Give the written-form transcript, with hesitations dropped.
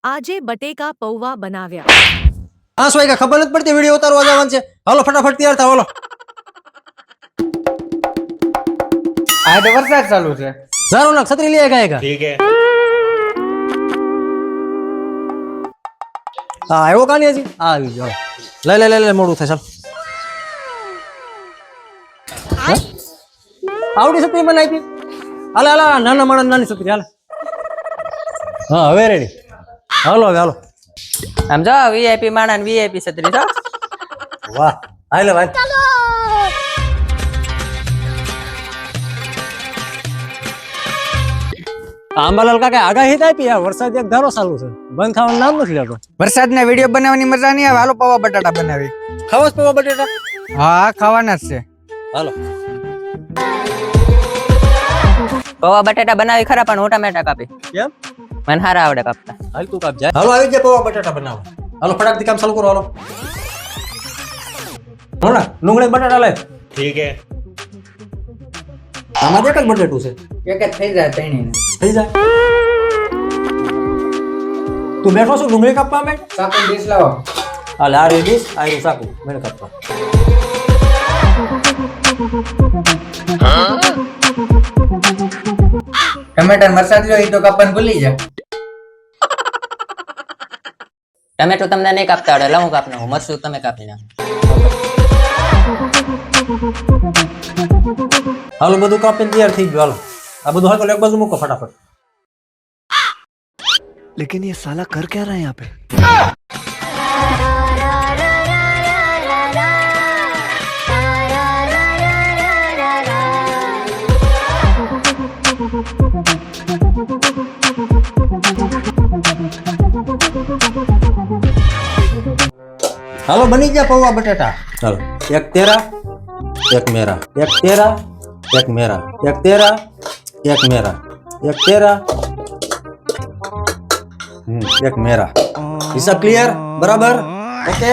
આજે બટેકા પૌવા બનાવ્યા। हाँ सोएगा खबर नहीं पड़ती वीडियो उतारवा जवान से हालो फटाफट तैयार था हालो आज वरसाद चालू है। जरूर ना छतरी ले आएगा ठीक है। हाँ आयो कहानी है जी आ जाओ ले ले ले ले मोड़ू थे चल आवड़ी छतरी बनाई थी हाल हाल नाना माणस नानी छतरी हाल हाँ हवे रेडी हालो हवे हालो समझो वीआईपी माणन वीआईपी छतरी छो वाह हाले भाई आंबालाल काका आगाही था कि यार वरसाद एक धारो चालू છે બંધ થવાનું નામ નથી લેતો वरसाद ने वीडियो बनावવાની मजा नहीं આવે હાલો પૌવા બટાટા બનાવી ખાવસ પૌવા બટેટા હા ખાવાના જ છે હાલો પૌવા બટેટા બનાવી ખરા પણ હું ટમેટા કાપી કેમ મને હારા આવડે કાપતા હાલ તું કાપ જાય હાલો આવી જાય પૌવા બટેટા બનાવો હાલો ફટાકથી કામ ચાલુ કરો હાલો હોના ડુંગળી બટાટા લે ठीक है। આમાં એક જ બટેટું છે એક જ થઈ જાય તણીને થઈ જાય તું બેઠો છો ડુંગળી કાપવા મે સાકુ ડીશ લાવો હાલ આ રેડી આ રૂ સાકુ મેં કાપવા ટમેટા મરચાં જો ઈ તો કાપવાનું ભૂલી જા ટમેટું તમને નહીં કાપતા આવડે લઉં કાપ નાખું મરચું તમે કાપી નાખો હાલો બધું કાપીને તૈયાર થઈ ગયું હાલો આ બધું હાલ એક બાજુ મૂકો ફટાફટ लेकिन ये साला कर क्या रहा है यहाँ पे હાલો બની ગયા પૌવા બટેટા ચાલો એક તેરા એક મેરા એક તેરા એક મેરા એક તેરા એક મેરા એક તેરા એક મેરા हिसाब क्लियर बराबर ओके